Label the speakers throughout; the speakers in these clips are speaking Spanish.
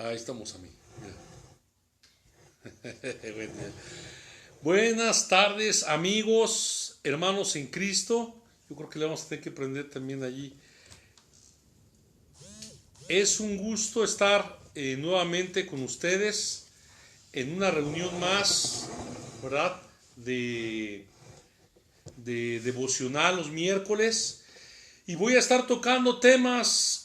Speaker 1: Ahí estamos a mí. Buenas tardes, amigos, hermanos en Cristo. Yo creo que le vamos a tener que prender también allí. Es un gusto estar nuevamente con ustedes en una reunión más, ¿verdad? De devocional los miércoles. Y voy a estar tocando temas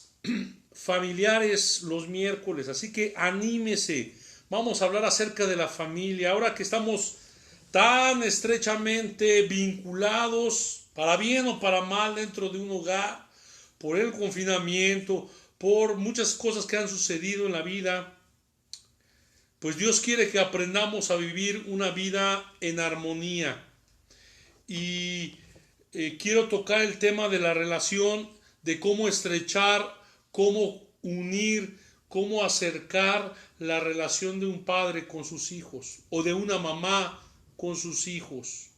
Speaker 1: familiares los miércoles, así que anímese. Vamos a hablar acerca de la familia. Ahora que estamos tan estrechamente vinculados, para bien o para mal, dentro de un hogar, por el confinamiento, por muchas cosas que han sucedido en la vida, pues Dios quiere que aprendamos a vivir una vida en armonía. Y quiero tocar el tema de la relación, de cómo estrechar, cómo unir, cómo acercar la relación de un padre con sus hijos o de una mamá con sus hijos.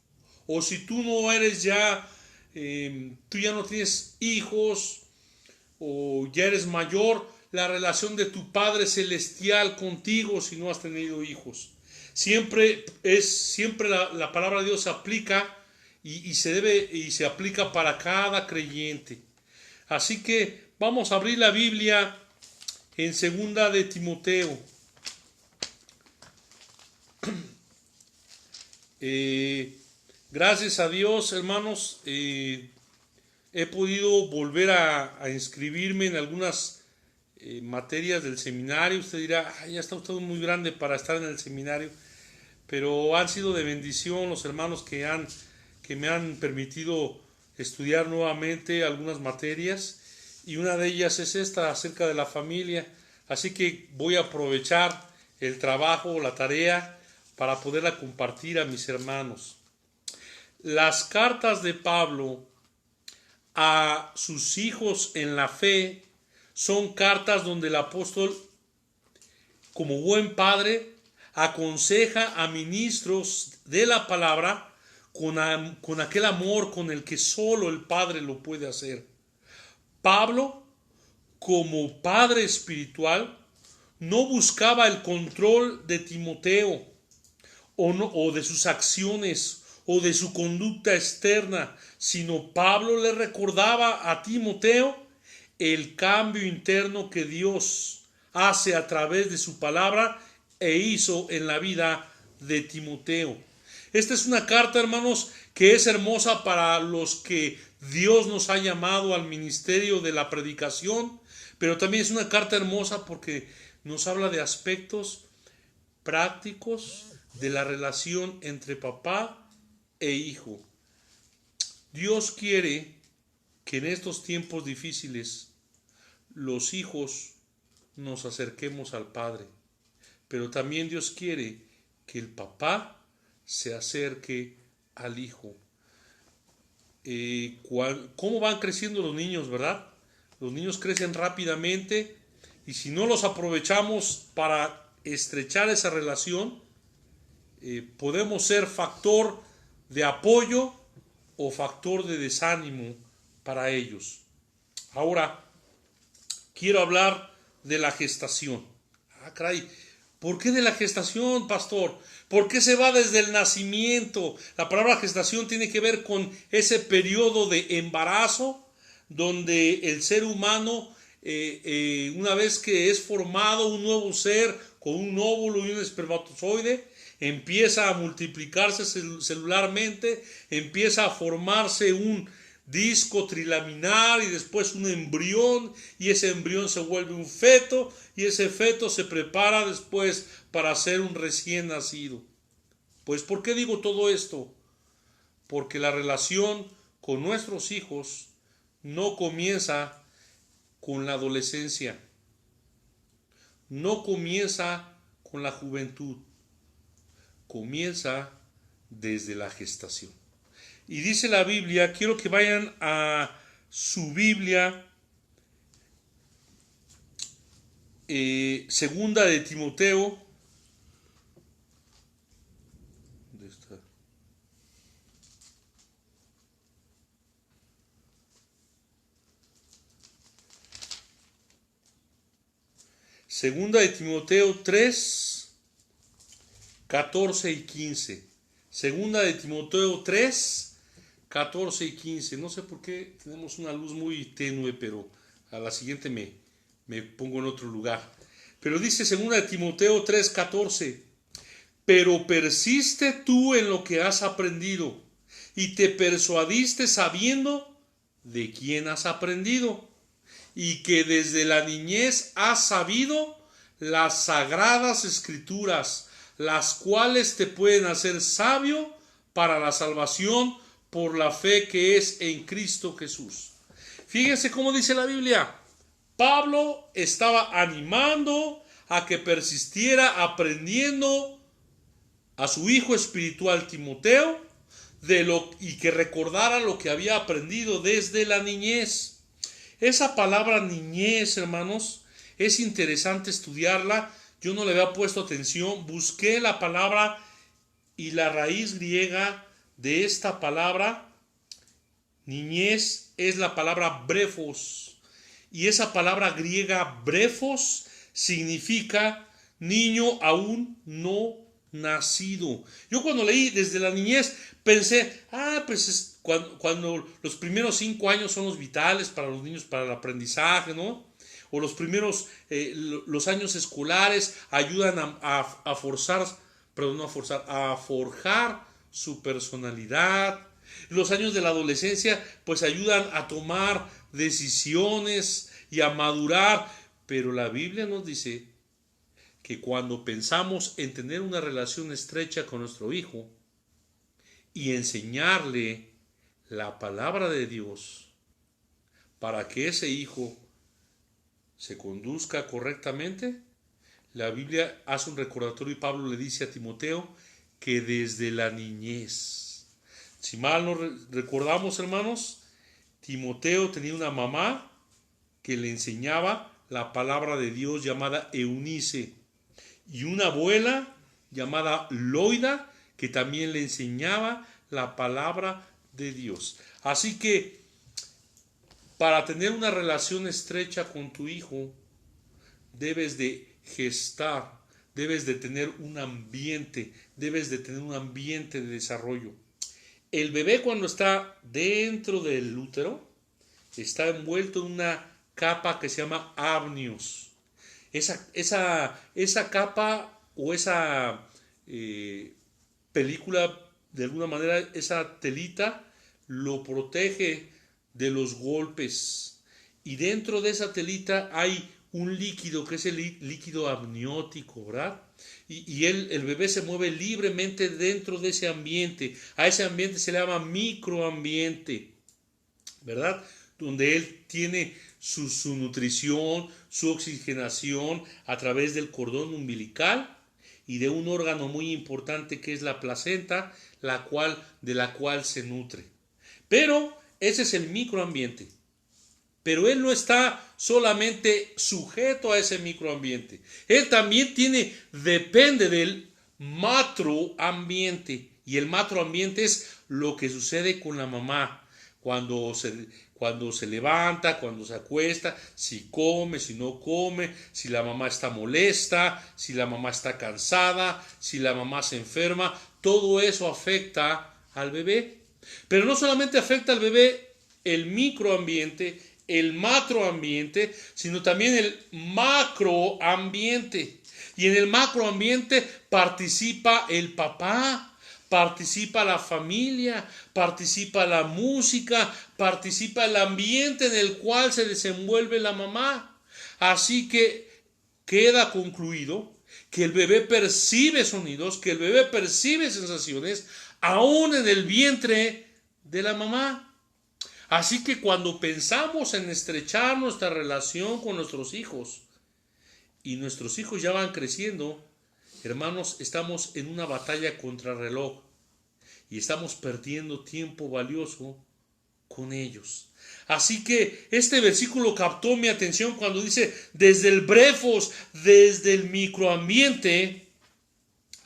Speaker 1: O si tú no eres ya, tú ya no tienes hijos o ya eres mayor, la relación de tu Padre Celestial contigo si no has tenido hijos. Siempre la palabra de Dios se aplica y se aplica para cada creyente. Así que vamos a abrir la Biblia en segunda de Timoteo. Gracias a Dios, hermanos, he podido volver a inscribirme en algunas materias del seminario. Usted dirá, ya está usted muy grande para estar en el seminario, pero han sido de bendición los hermanos que me han permitido estudiar nuevamente algunas materias, y una de ellas es esta, acerca de la familia. Así que voy a aprovechar el trabajo, la tarea, para poderla compartir a mis hermanos. Las cartas de Pablo a sus hijos en la fe son cartas donde el apóstol, como buen padre, aconseja a ministros de la palabra con aquel amor con el que solo el Padre lo puede hacer. Pablo, como padre espiritual, no buscaba el control de Timoteo o de sus acciones o de su conducta externa, sino Pablo le recordaba a Timoteo el cambio interno que Dios hace a través de su palabra e hizo en la vida de Timoteo. Esta es una carta, hermanos, que es hermosa para los que Dios nos ha llamado al ministerio de la predicación, pero también es una carta hermosa porque nos habla de aspectos prácticos de la relación entre papá e hijo. Dios quiere que en estos tiempos difíciles los hijos nos acerquemos al Padre, pero también Dios quiere que el papá se acerque al hijo. ¿Cómo van creciendo los niños, verdad? Los niños crecen rápidamente, y si no los aprovechamos para estrechar esa relación, podemos ser factor de apoyo o factor de desánimo para ellos. Ahora, quiero hablar de la gestación. Caray, ¿por qué de la gestación, pastor? ¿Por qué se va desde el nacimiento? La palabra gestación tiene que ver con ese periodo de embarazo donde el ser humano, una vez que es formado un nuevo ser con un óvulo y un espermatozoide, empieza a multiplicarse celularmente, empieza a formarse un disco trilaminar y después un embrión, y ese embrión se vuelve un feto, y ese feto se prepara después para ser un recién nacido. Pues ¿por qué digo todo esto? Porque la relación con nuestros hijos no comienza con la adolescencia, no comienza con la juventud, comienza desde la gestación. Y dice la Biblia, quiero que vayan a su Biblia, segunda de Timoteo. ¿Dónde está? Segunda de Timoteo 3, 14 y 15. Segunda de Timoteo 3, 14 y 15. No sé por qué tenemos una luz muy tenue, pero a la siguiente me pongo en otro lugar. Pero dice segunda de Timoteo 3, 14. Pero persiste tú en lo que has aprendido y te persuadiste sabiendo de quién has aprendido y que desde la niñez has sabido las sagradas escrituras, las cuales te pueden hacer sabio para la salvación por la fe que es en Cristo Jesús. Fíjense cómo dice la Biblia. Pablo estaba animando a que persistiera aprendiendo a su hijo espiritual Timoteo y que recordara lo que había aprendido desde la niñez. Esa palabra niñez, hermanos, es interesante estudiarla. Yo no le había puesto atención. Busqué la palabra y la raíz griega de esta palabra niñez es la palabra brefos. Y esa palabra griega brefos significa niño aún no nacido. Yo cuando leí desde la niñez pensé, pues cuando los primeros 5 años son los vitales para los niños, para el aprendizaje, ¿no? O los primeros, los años escolares ayudan a forjar su personalidad. Los años de la adolescencia pues ayudan a tomar decisiones y a madurar. Pero la Biblia nos dice que cuando pensamos en tener una relación estrecha con nuestro hijo y enseñarle la palabra de Dios para que ese hijo se conduzca correctamente, la Biblia hace un recordatorio y Pablo le dice a Timoteo que desde la niñez, si mal no recordamos, hermanos, Timoteo tenía una mamá que le enseñaba la palabra de Dios llamada Eunice y una abuela llamada Loida que también le enseñaba la palabra de Dios. Así que para tener una relación estrecha con tu hijo debes de gestar, debes de tener un ambiente, debes de tener un ambiente de desarrollo. El bebé cuando está dentro del útero está envuelto en una capa que se llama amnios. Esa capa o esa película, de alguna manera, esa telita lo protege de los golpes. Y dentro de esa telita hay un líquido que es el líquido amniótico, ¿verdad? Y el bebé se mueve libremente dentro de ese ambiente. A ese ambiente se le llama microambiente, ¿verdad? Donde él tiene su nutrición, su oxigenación a través del cordón umbilical y de un órgano muy importante que es la placenta, de la cual se nutre. Pero ese es el microambiente. Pero él no está solamente sujeto a ese microambiente. Él también depende del macroambiente. Y el macroambiente es lo que sucede con la mamá. Cuando se levanta, cuando se acuesta, si come, si no come, si la mamá está molesta, si la mamá está cansada, si la mamá se enferma. Todo eso afecta al bebé. Pero no solamente afecta al bebé el microambiente, el macroambiente, sino también el macroambiente. Y en el macroambiente participa el papá, participa la familia, participa la música, participa el ambiente en el cual se desenvuelve la mamá. Así que queda concluido que el bebé percibe sonidos, que el bebé percibe sensaciones, aún en el vientre de la mamá. Así que cuando pensamos en estrechar nuestra relación con nuestros hijos y nuestros hijos ya van creciendo, hermanos, estamos en una batalla contra reloj y estamos perdiendo tiempo valioso con ellos. Así que este versículo captó mi atención cuando dice, desde el brefos, desde el microambiente,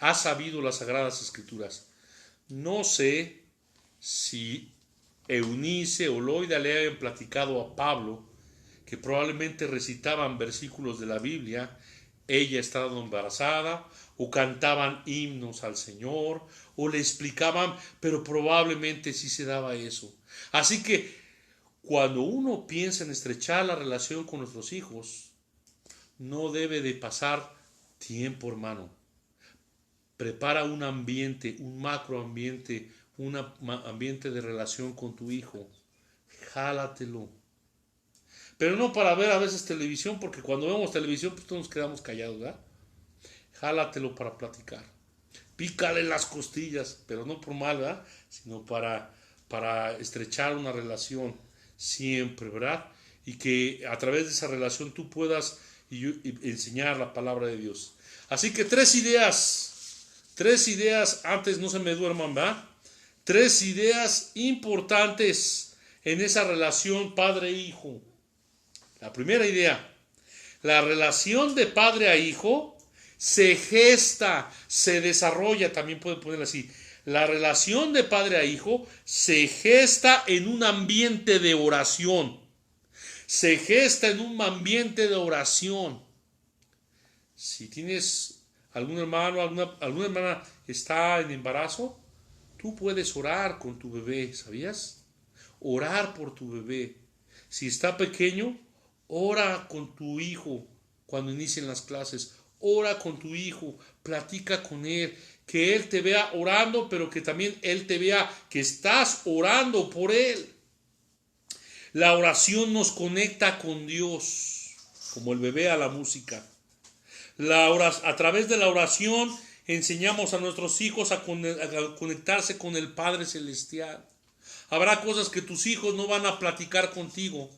Speaker 1: has sabido las Sagradas Escrituras. No sé si Eunice o Loida le hayan platicado a Pablo que probablemente recitaban versículos de la Biblia ella estaba embarazada, o cantaban himnos al Señor, o le explicaban, pero probablemente sí se daba eso. Así que cuando uno piensa en estrechar la relación con nuestros hijos, no debe de pasar tiempo, hermano. Prepara un ambiente, un macroambiente, un ambiente de relación con tu hijo. Jálatelo. Pero no para ver a veces televisión, porque cuando vemos televisión pues todos nos quedamos callados, ¿verdad? Jálatelo para platicar. Pícale las costillas, pero no por mal, ¿verdad? Sino para estrechar una relación siempre, ¿verdad? Y que a través de esa relación tú puedas enseñar la palabra de Dios. Así que tres ideas antes no se me duerman, ¿verdad? Tres ideas importantes en esa relación padre-hijo. La primera idea, la relación de padre a hijo se gesta, se desarrolla, también pueden ponerlo así. La relación de padre a hijo se gesta en un ambiente de oración. Se gesta en un ambiente de oración. Si tienes algún hermano, alguna hermana está en embarazo, tú puedes orar con tu bebé, ¿sabías? Orar por tu bebé. Si está pequeño, ora con tu hijo cuando inicien las clases. Ora con tu hijo, platica con él, que él te vea orando, pero que también él te vea que estás orando por él. La oración nos conecta con Dios, como el bebé a la música. A través de la oración enseñamos a nuestros hijos a conectarse con el Padre Celestial. Habrá cosas que tus hijos no van a platicar contigo,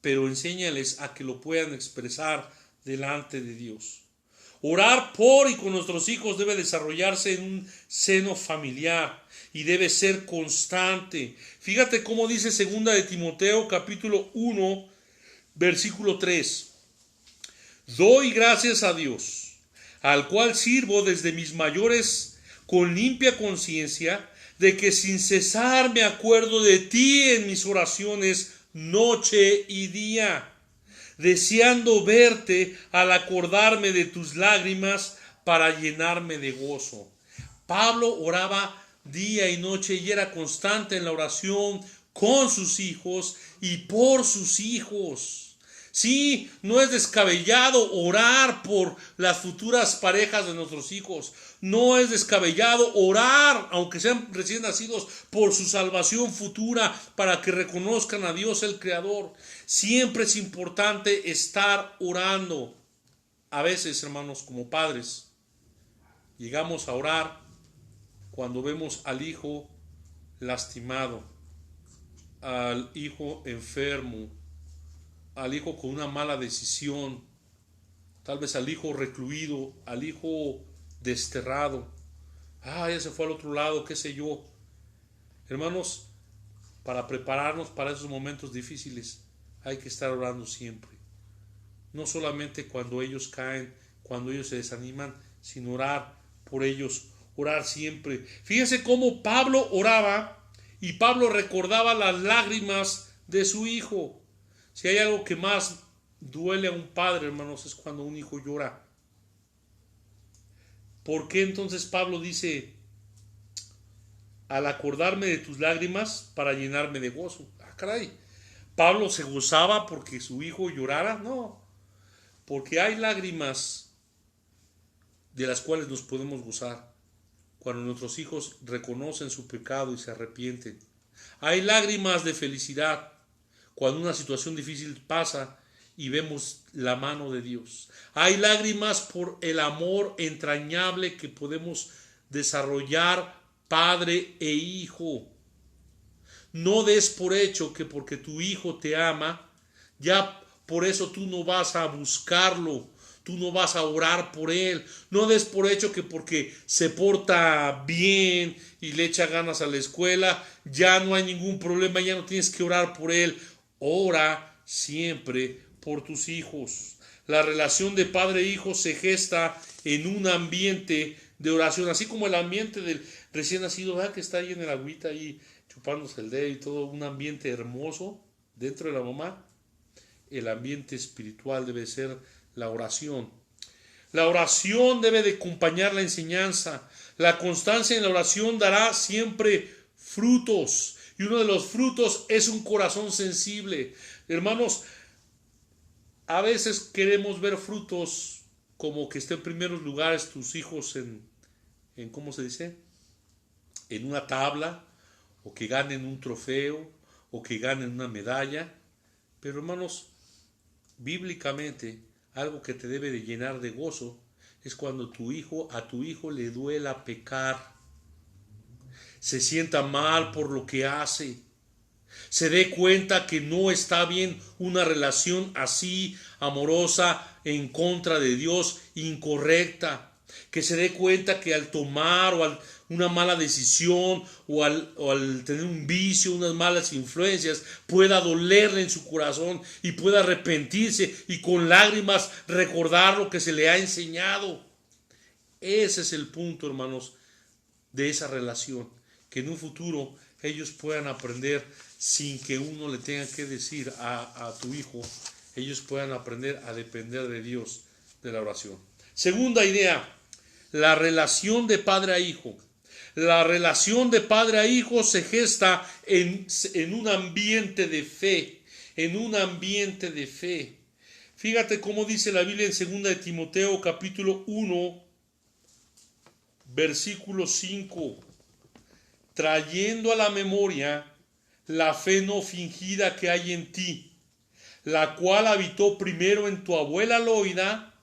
Speaker 1: pero enséñales a que lo puedan expresar delante de Dios. Orar por y con nuestros hijos debe desarrollarse en un seno familiar y debe ser constante. Fíjate cómo dice 2 de Timoteo capítulo 1 versículo 3. Doy gracias a Dios, al cual sirvo desde mis mayores con limpia conciencia, de que sin cesar me acuerdo de ti en mis oraciones noche y día, deseando verte al acordarme de tus lágrimas para llenarme de gozo. Pablo oraba día y noche y era constante en la oración con sus hijos y por sus hijos. Sí, no es descabellado orar por las futuras parejas de nuestros hijos. No es descabellado orar, aunque sean recién nacidos, por su salvación futura, para que reconozcan a Dios el Creador. Siempre es importante estar orando. A veces, hermanos, como padres, llegamos a orar cuando vemos al hijo lastimado, al hijo enfermo, al hijo con una mala decisión, tal vez al hijo recluido, al hijo desterrado. Ya se fue al otro lado, qué sé yo. Hermanos, para prepararnos para esos momentos difíciles hay que estar orando siempre. No solamente cuando ellos caen, cuando ellos se desaniman, sino orar por ellos, orar siempre. Fíjense cómo Pablo oraba y Pablo recordaba las lágrimas de su hijo. Si hay algo que más duele a un padre, hermanos, es cuando un hijo llora. ¿Por qué entonces Pablo dice, al acordarme de tus lágrimas para llenarme de gozo? Caray, ¿Pablo se gozaba porque su hijo llorara? No, porque hay lágrimas de las cuales nos podemos gozar cuando nuestros hijos reconocen su pecado y se arrepienten. Hay lágrimas de felicidad cuando una situación difícil pasa y vemos la mano de Dios. Hay lágrimas por el amor entrañable que podemos desarrollar padre e hijo. No des por hecho que porque tu hijo te ama, ya por eso tú no vas a buscarlo, tú no vas a orar por él. No des por hecho que porque se porta bien y le echa ganas a la escuela, ya no hay ningún problema, ya no tienes que orar por él. Ora siempre por tus hijos. La relación de padre e hijo se gesta en un ambiente de oración, así como el ambiente del recién nacido, que está ahí en el agüita, ahí chupándose el dedo y todo, un ambiente hermoso dentro de la mamá. El ambiente espiritual debe ser la oración. La oración debe de acompañar la enseñanza. La constancia en la oración dará siempre frutos. Y uno de los frutos es un corazón sensible. Hermanos, a veces queremos ver frutos como que estén en primeros lugares tus hijos en ¿cómo se dice? En una tabla, o que ganen un trofeo, o que ganen una medalla. Pero hermanos, bíblicamente, algo que te debe de llenar de gozo es cuando a tu hijo le duela pecar, se sienta mal por lo que hace, se dé cuenta que no está bien una relación así amorosa en contra de Dios, incorrecta, que se dé cuenta que al tomar una mala decisión o al tener un vicio, unas malas influencias, pueda dolerle en su corazón y pueda arrepentirse y con lágrimas recordar lo que se le ha enseñado. Ese es el punto, hermanos, de esa relación, que en un futuro ellos puedan aprender sin que uno le tenga que decir a tu hijo, ellos puedan aprender a depender de Dios, de la oración. Segunda idea, la relación de padre a hijo. La relación de padre a hijo se gesta en un ambiente de fe, en un ambiente de fe. Fíjate cómo dice la Biblia en 2 de Timoteo capítulo 1, versículo 5. Trayendo a la memoria la fe no fingida que hay en ti, la cual habitó primero en tu abuela Loida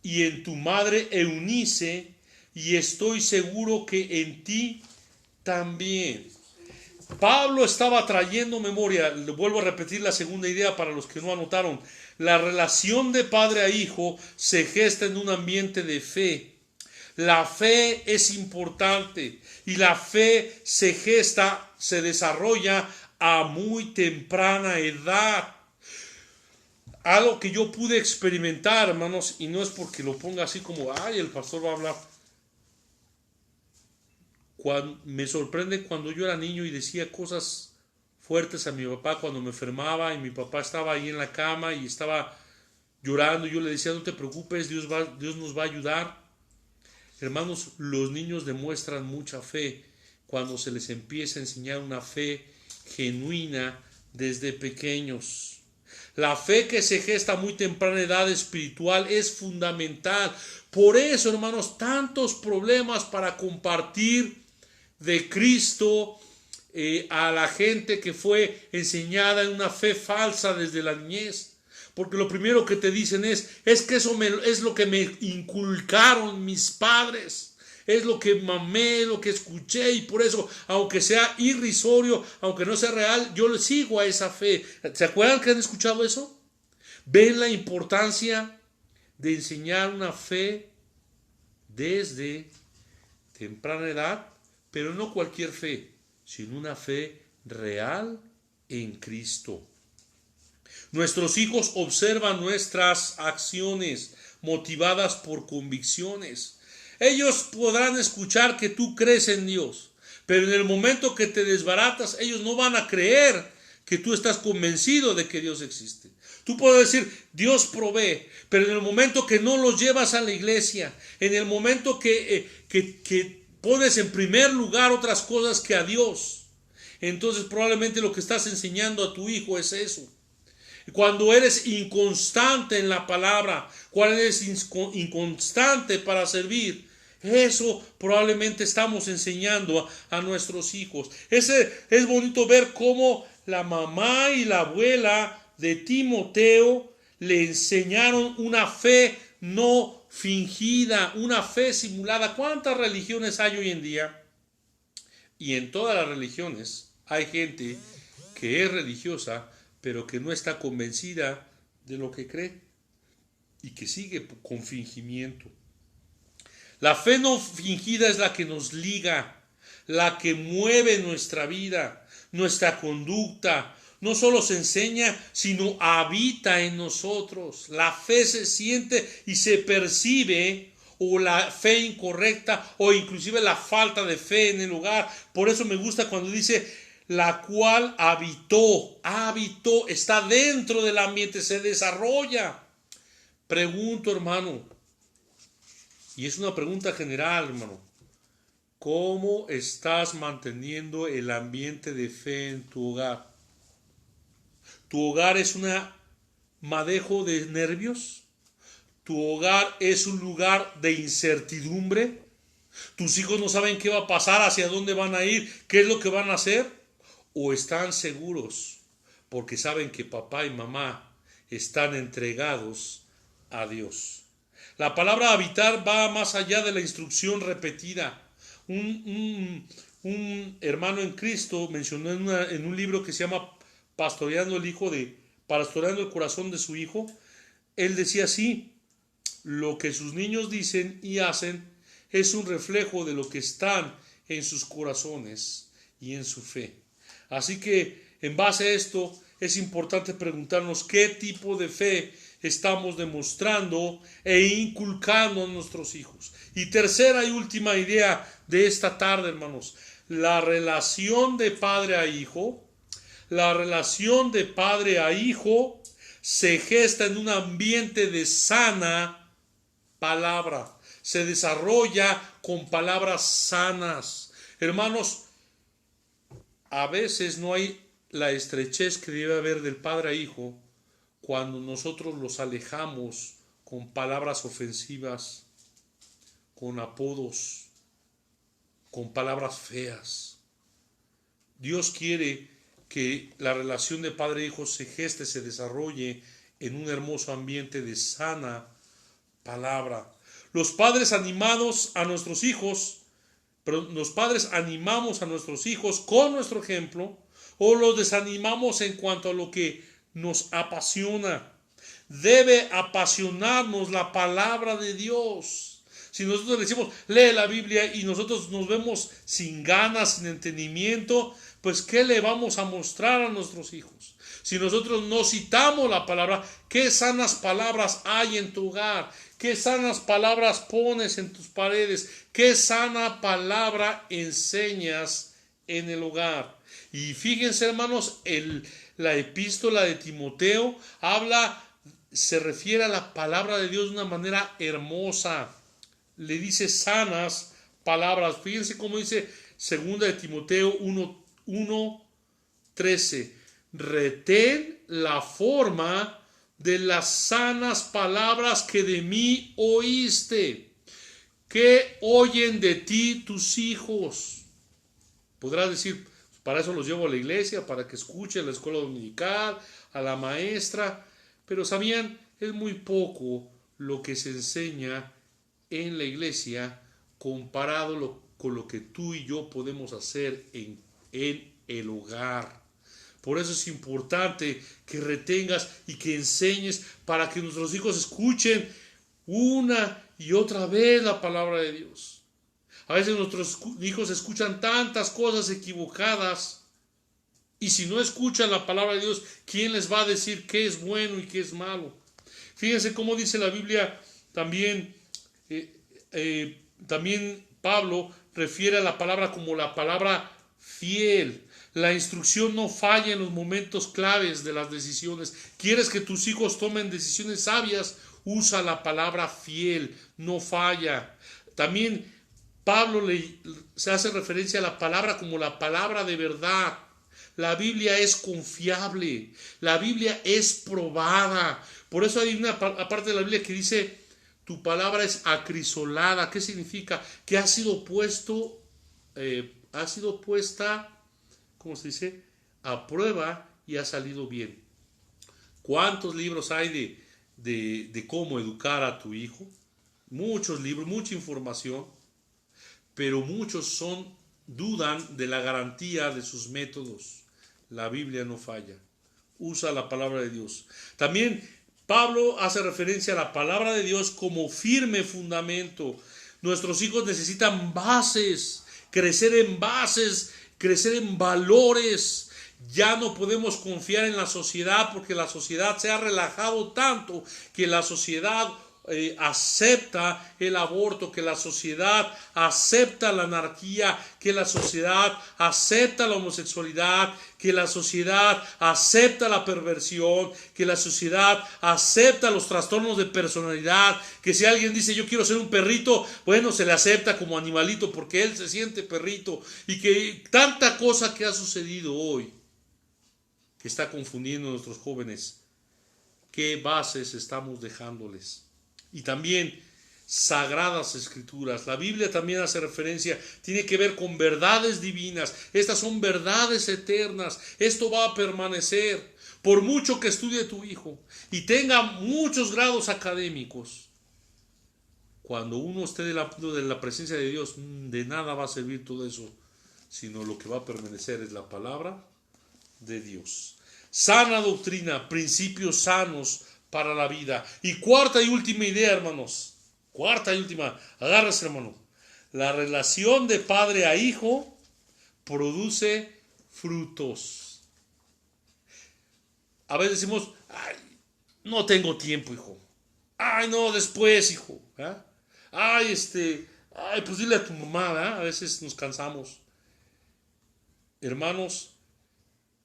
Speaker 1: y en tu madre Eunice, y estoy seguro que en ti también. Pablo estaba trayendo memoria, le vuelvo a repetir la segunda idea para los que no anotaron. La relación de padre a hijo se gesta en un ambiente de fe. La fe es importante y la fe se gesta, se desarrolla a muy temprana edad. Algo que yo pude experimentar, hermanos, y no es porque lo ponga así como, ay, el pastor va a hablar. Me sorprende cuando yo era niño y decía cosas fuertes a mi papá cuando me enfermaba y mi papá estaba ahí en la cama y estaba llorando. Yo le decía, no te preocupes, Dios nos va a ayudar. Hermanos, los niños demuestran mucha fe cuando se les empieza a enseñar una fe genuina desde pequeños. La fe que se gesta a muy temprana edad espiritual es fundamental. Por eso, hermanos, tantos problemas para compartir de Cristo a la gente que fue enseñada en una fe falsa desde la niñez. Porque lo primero que te dicen es que eso es lo que me inculcaron mis padres, es lo que mamé, lo que escuché, y por eso, aunque sea irrisorio, aunque no sea real, yo le sigo a esa fe. ¿Se acuerdan que han escuchado eso? ¿Ven la importancia de enseñar una fe desde temprana edad? Pero no cualquier fe, sino una fe real en Cristo. Nuestros hijos observan nuestras acciones motivadas por convicciones. Ellos podrán escuchar que tú crees en Dios, pero en el momento que te desbaratas, ellos no van a creer que tú estás convencido de que Dios existe. Tú puedes decir, Dios provee, pero en el momento que no los llevas a la iglesia, en el momento que pones en primer lugar otras cosas que a Dios, entonces probablemente lo que estás enseñando a tu hijo es eso. Cuando eres inconstante en la palabra, cuando eres inconstante para servir, eso probablemente estamos enseñando a nuestros hijos. Es bonito ver cómo la mamá y la abuela de Timoteo le enseñaron una fe no fingida, una fe simulada. ¿Cuántas religiones hay hoy en día? Y en todas las religiones hay gente que es religiosa, pero que no está convencida de lo que cree y que sigue con fingimiento. La fe no fingida es la que nos liga, la que mueve nuestra vida, nuestra conducta. No solo se enseña, sino habita en nosotros. La fe se siente y se percibe, o la fe incorrecta, o inclusive la falta de fe en el lugar. Por eso me gusta cuando dice, la cual habitó, está dentro del ambiente, se desarrolla. Pregunto, hermano, Y es una pregunta general, hermano. ¿Cómo estás manteniendo el ambiente de fe en tu hogar? ¿Tu hogar es un madejo de nervios? ¿Tu hogar es un lugar de incertidumbre? ¿Tus hijos no saben qué va a pasar, hacia dónde van a ir, qué es lo que van a hacer? ¿O están seguros porque saben que papá y mamá están entregados a Dios? La palabra habitar va más allá de la instrucción repetida. Un hermano en Cristo mencionó en un libro que se llama Pastoreando el corazón de su hijo. Él decía así: lo que sus niños dicen y hacen es un reflejo de lo que están en sus corazones y en su fe. Así que en base a esto es importante preguntarnos qué tipo de fe estamos demostrando e inculcando a nuestros hijos. Y tercera y última idea de esta tarde, hermanos: la relación de padre a hijo. La relación de padre a hijo se gesta en un ambiente de sana palabra. Se desarrolla con palabras sanas. Hermanos, a veces no hay la estrechez que debe haber del padre a hijo cuando nosotros los alejamos con palabras ofensivas, con apodos, con palabras feas. Dios quiere que la relación de padre e hijo se geste, se desarrolle en un hermoso ambiente de sana palabra. Los padres animamos a nuestros hijos con nuestro ejemplo, o los desanimamos en cuanto a lo que nos apasiona. Debe apasionarnos la palabra de Dios. Si nosotros le decimos lee la Biblia y nosotros nos vemos sin ganas, sin entendimiento, pues ¿qué le vamos a mostrar a nuestros hijos? Si nosotros no citamos la palabra, ¿qué sanas palabras hay en tu hogar? ¿Qué sanas palabras pones en tus paredes? ¿Qué sana palabra enseñas en el hogar? Y fíjense, hermanos, la epístola de Timoteo se refiere a la palabra de Dios de una manera hermosa. Le dice sanas palabras. Fíjense cómo dice 2 de Timoteo 1:13. Retén la forma de las sanas palabras que de mí oíste, que oyen de ti tus hijos. Podrás decir, para eso los llevo a la iglesia, para que escuchen a la escuela dominical, a la maestra. Pero ¿sabían? Es muy poco lo que se enseña en la iglesia comparado con lo que tú y yo podemos hacer en el hogar. Por eso es importante que retengas y que enseñes para que nuestros hijos escuchen una y otra vez la palabra de Dios. A veces nuestros hijos escuchan tantas cosas equivocadas, y si no escuchan la palabra de Dios, ¿quién les va a decir qué es bueno y qué es malo? Fíjense cómo dice la Biblia también. También Pablo refiere a la palabra como la palabra fiel. La instrucción no falla en los momentos claves de las decisiones. ¿Quieres que tus hijos tomen decisiones sabias? Usa la palabra fiel, no falla. También Pablo se hace referencia a la palabra como la palabra de verdad. La Biblia es confiable, la Biblia es probada. Por eso hay una parte de la Biblia que dice: tu palabra es acrisolada. ¿Qué significa? Que ha sido puesta, ¿cómo se dice?, a prueba y ha salido bien. ¿Cuántos libros hay de cómo educar a tu hijo? Muchos libros, mucha información, pero muchos dudan de la garantía de sus métodos. La Biblia no falla. Usa la palabra de Dios. También Pablo hace referencia a la palabra de Dios como firme fundamento. Nuestros hijos necesitan bases, crecer en valores. Ya no podemos confiar en la sociedad, porque la sociedad se ha relajado tanto que la sociedad acepta el aborto, que la sociedad acepta la anarquía, que la sociedad acepta la homosexualidad, que la sociedad acepta la perversión, que la sociedad acepta los trastornos de personalidad, que si alguien dice yo quiero ser un perrito, bueno, se le acepta como animalito porque él se siente perrito, y que tanta cosa que ha sucedido hoy que está confundiendo a nuestros jóvenes. ¿Qué bases estamos dejándoles? Y también sagradas escrituras. La Biblia también hace referencia, tiene que ver con verdades divinas. Estas son verdades eternas. Esto va a permanecer. Por mucho que estudie tu hijo y tenga muchos grados académicos, cuando uno esté de la presencia de Dios, de nada va a servir todo eso, sino lo que va a permanecer es la palabra de Dios. Sana doctrina, principios sanos para la vida. Y cuarta y última idea, hermanos. Cuarta y última, agárrese, hermano. La relación de padre a hijo produce frutos. A veces decimos, ay, no tengo tiempo, hijo. Ay, no, después, hijo. ¿Eh? Ay, pues dile a tu mamá, ¿eh? A veces nos cansamos. Hermanos,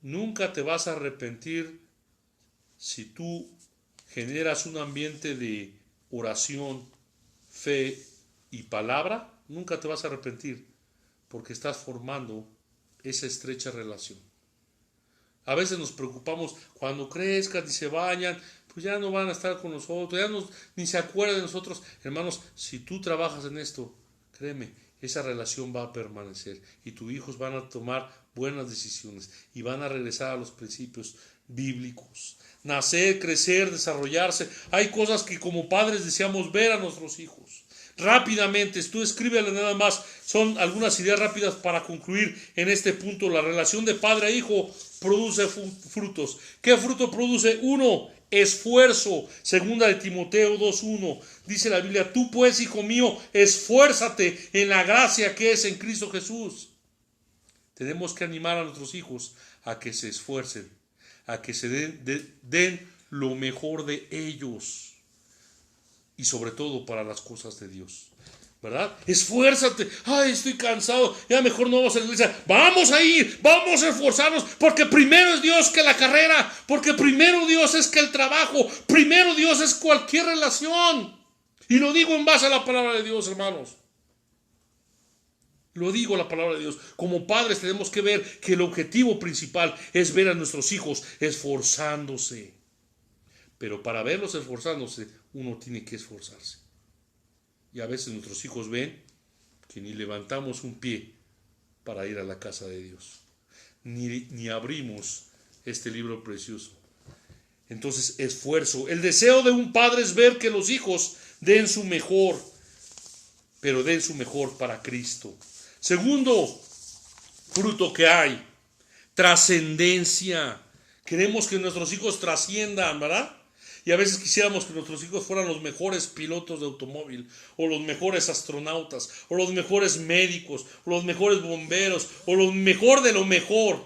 Speaker 1: nunca te vas a arrepentir si tú generas un ambiente de oración, fe y palabra. Nunca te vas a arrepentir porque estás formando esa estrecha relación. A veces nos preocupamos cuando crezcan y se vayan, pues ya no van a estar con nosotros, ya ni se acuerdan de nosotros. Hermanos, si tú trabajas en esto, créeme, esa relación va a permanecer y tus hijos van a tomar buenas decisiones y van a regresar a los principios bíblicos. Nacer, crecer, desarrollarse. Hay cosas que como padres deseamos ver a nuestros hijos. Rápidamente, tú escríbele nada más. Son algunas ideas rápidas para concluir en este punto. La relación de padre a hijo produce frutos. ¿Qué fruto produce? 1. Esfuerzo. Segunda de Timoteo 2:1. Dice la Biblia, tú pues, hijo mío, esfuérzate en la gracia que es en Cristo Jesús. Tenemos que animar a nuestros hijos a que se esfuercen, a que se den lo mejor de ellos y sobre todo para las cosas de Dios, ¿verdad? Esfuérzate. Ay, estoy cansado, ya mejor no vamos a la iglesia. Vamos a ir, vamos a esforzarnos, porque primero es Dios que la carrera, porque primero Dios es que el trabajo, primero Dios es cualquier relación. Y lo digo en base a la palabra de Dios, hermanos. Lo digo la palabra de Dios. Como padres tenemos que ver que el objetivo principal es ver a nuestros hijos esforzándose. Pero para verlos esforzándose, uno tiene que esforzarse. Y a veces nuestros hijos ven que ni levantamos un pie para ir a la casa de Dios. Ni abrimos este libro precioso. Entonces, esfuerzo. El deseo de un padre es ver que los hijos den su mejor, pero den su mejor para Cristo. Segundo fruto que hay, trascendencia. Queremos que nuestros hijos trasciendan, ¿verdad? Y a veces quisiéramos que nuestros hijos fueran los mejores pilotos de automóvil, o los mejores astronautas, o los mejores médicos, o los mejores bomberos, o lo mejor de lo mejor.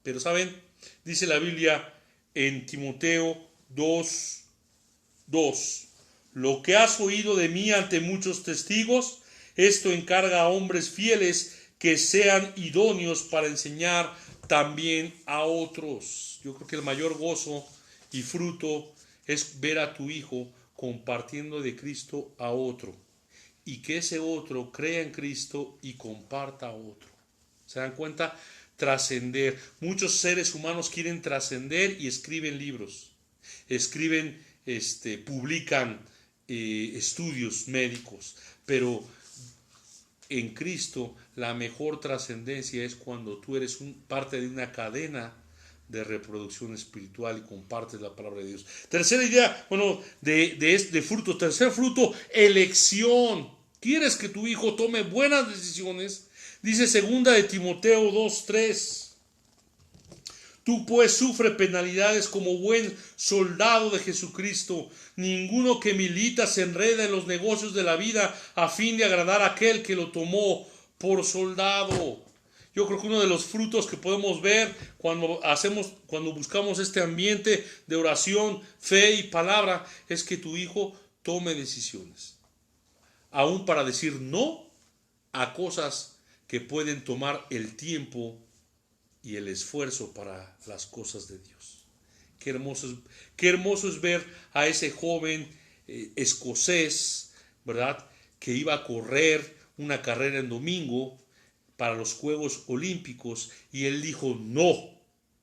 Speaker 1: Pero ¿saben? Dice la Biblia en Timoteo 2:2. Lo que has oído de mí ante muchos testigos, esto encarga a hombres fieles que sean idóneos para enseñar también a otros. Yo creo que el mayor gozo y fruto es ver a tu hijo compartiendo de Cristo a otro, y que ese otro crea en Cristo y comparta a otro. ¿Se dan cuenta? Trascender. Muchos seres humanos quieren trascender y escriben libros, publican estudios médicos, pero en Cristo la mejor trascendencia es cuando tú eres parte de una cadena de reproducción espiritual y compartes la palabra de Dios. Tercera idea, de fruto. Tercer fruto, elección. ¿Quieres que tu hijo tome buenas decisiones? Dice segunda de Timoteo 2:3. Tú pues sufre penalidades como buen soldado de Jesucristo. Ninguno que milita se enreda en los negocios de la vida a fin de agradar a aquel que lo tomó por soldado. Yo creo que uno de los frutos que podemos ver cuando buscamos este ambiente de oración, fe y palabra, es que tu hijo tome decisiones, aún para decir no a cosas que pueden tomar el tiempo y el esfuerzo para las cosas de Dios. Qué hermoso es ver a ese joven escocés, ¿verdad?, que iba a correr una carrera en domingo para los Juegos Olímpicos, y él dijo no,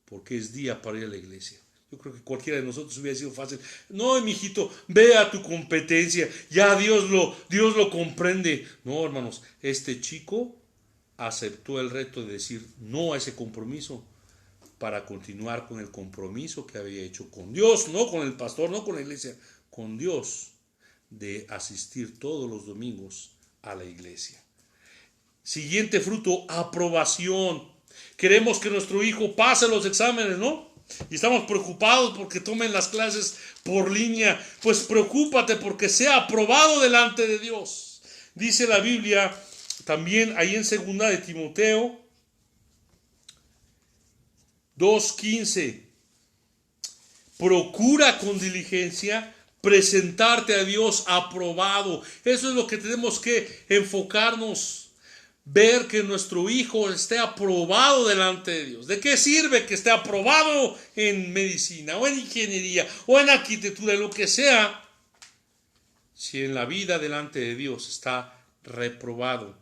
Speaker 1: porque es día para ir a la iglesia. Yo creo que cualquiera de nosotros hubiera sido fácil. No, mijito, ve a tu competencia, ya Dios lo comprende. No, hermanos, este chico aceptó el reto de decir no a ese compromiso para continuar con el compromiso que había hecho con Dios, no con el pastor, no con la iglesia, con Dios, de asistir todos los domingos a la iglesia. Siguiente fruto, aprobación. Queremos que nuestro hijo pase los exámenes, ¿no? Y estamos preocupados porque tomen las clases por línea. Pues preocúpate porque sea aprobado delante de Dios. Dice la Biblia también ahí en 2 de Timoteo 2:15. Procura con diligencia presentarte a Dios aprobado. Eso es lo que tenemos que enfocarnos. Ver que nuestro hijo esté aprobado delante de Dios. ¿De qué sirve que esté aprobado en medicina o en ingeniería o en arquitectura, lo que sea, si en la vida delante de Dios está reprobado?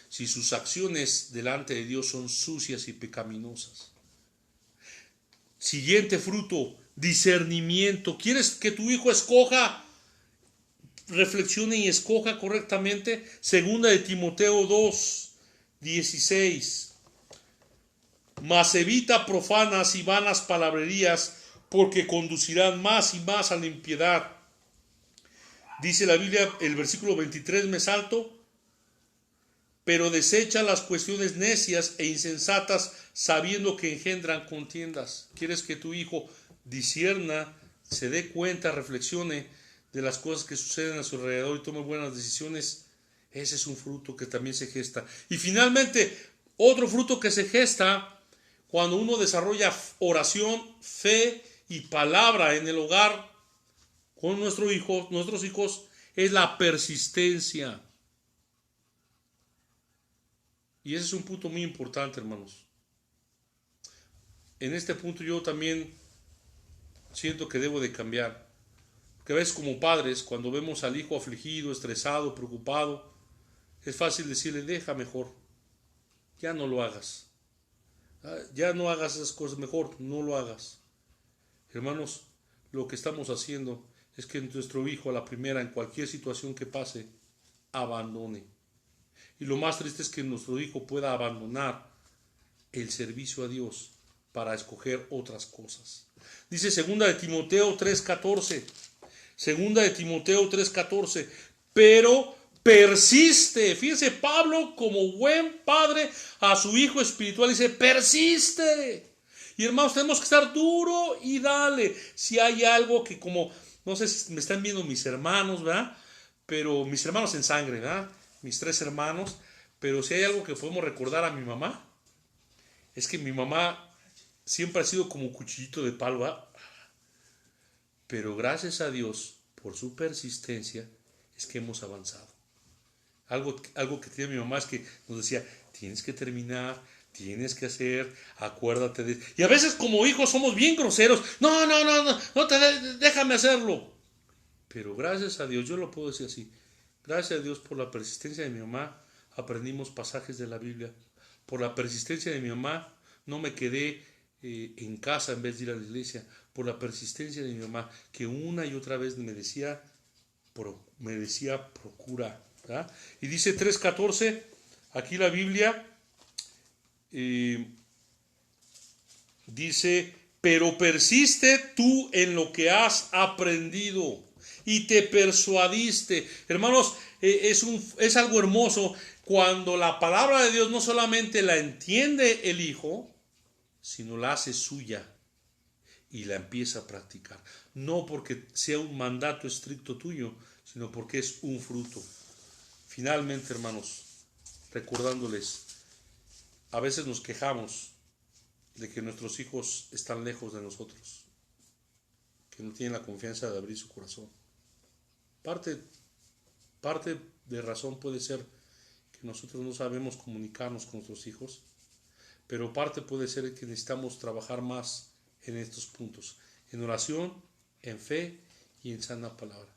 Speaker 1: Si sus acciones delante de Dios son sucias y pecaminosas. Siguiente fruto, discernimiento. ¿Quieres que tu hijo escoja, reflexione y escoja correctamente? 2 de Timoteo 2:16. Mas evita profanas y vanas palabrerías, porque conducirán más y más a la impiedad. Dice la Biblia, el versículo 23, me salto. Pero desecha las cuestiones necias e insensatas, sabiendo que engendran contiendas. ¿Quieres que tu hijo discierna, se dé cuenta, reflexione de las cosas que suceden a su alrededor y tome buenas decisiones? Ese es un fruto que también se gesta. Y finalmente, otro fruto que se gesta cuando uno desarrolla oración, fe y palabra en el hogar con nuestros hijos, es la persistencia. Y ese es un punto muy importante, hermanos. En este punto yo también siento que debo de cambiar. Porque a veces como padres, cuando vemos al hijo afligido, estresado, preocupado, es fácil decirle, deja mejor, ya no lo hagas. Ya no hagas esas cosas, mejor no lo hagas. Hermanos, lo que estamos haciendo es que nuestro hijo a la primera, en cualquier situación que pase, abandone. Y lo más triste es que nuestro hijo pueda abandonar el servicio a Dios para escoger otras cosas. Dice 2 de Timoteo 3:14. 2 de Timoteo 3:14. Pero persiste. Fíjense, Pablo, como buen padre a su hijo espiritual, dice, persiste. Y hermanos, tenemos que estar duro y dale. Si hay algo que, como, no sé si me están viendo mis hermanos, ¿verdad? Pero mis hermanos en sangre, ¿verdad? Mis 3 hermanos, pero si hay algo que podemos recordar a mi mamá, es que mi mamá siempre ha sido como cuchillito de palo, ¿verdad? Pero gracias a Dios por su persistencia es que hemos avanzado. Algo que tiene mi mamá es que nos decía, tienes que terminar, tienes que hacer, acuérdate de... Y a veces como hijos somos bien groseros, no déjame hacerlo. Pero gracias a Dios, yo lo puedo decir así, gracias a Dios por la persistencia de mi mamá, aprendimos pasajes de la Biblia. Por la persistencia de mi mamá, no me quedé en casa en vez de ir a la iglesia. Por la persistencia de mi mamá, que una y otra vez me decía procura. ¿Verdad? Y dice 3:14, aquí la Biblia dice, pero persiste tú en lo que has aprendido y te persuadiste. Hermanos, es algo hermoso cuando la palabra de Dios no solamente la entiende el hijo, sino la hace suya y la empieza a practicar. No porque sea un mandato estricto tuyo, sino porque es un fruto. Finalmente, hermanos, recordándoles, a veces nos quejamos de que nuestros hijos están lejos de nosotros, que no tienen la confianza de abrir su corazón. Parte, parte de razón puede ser que nosotros no sabemos comunicarnos con nuestros hijos, pero parte puede ser que necesitamos trabajar más en estos puntos, en oración, en fe y en sana palabra.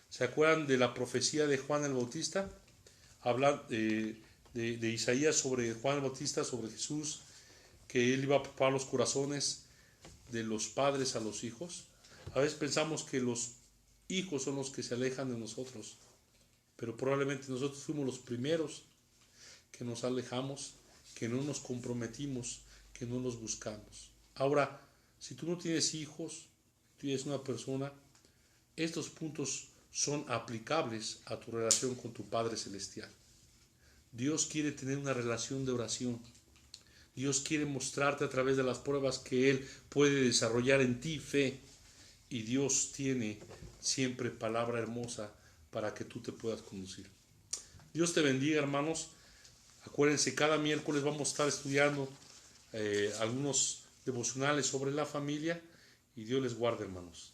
Speaker 1: ¿Se acuerdan de la profecía de Juan el Bautista? Habla de Isaías sobre Juan el Bautista, sobre Jesús, que él iba a preparar los corazones de los padres a los hijos. A veces pensamos que los hijos son los que se alejan de nosotros, pero probablemente nosotros fuimos los primeros que nos alejamos, que no nos comprometimos, que no los buscamos. Ahora, si tú no tienes hijos, tú eres una persona, estos puntos son aplicables a tu relación con tu Padre Celestial. Dios quiere tener una relación de oración. Dios quiere mostrarte a través de las pruebas que Él puede desarrollar en ti fe. Y Dios tiene siempre palabra hermosa para que tú te puedas conducir. Dios te bendiga, hermanos. Acuérdense, cada miércoles vamos a estar estudiando algunos devocionales sobre la familia. Y Dios les guarde, hermanos.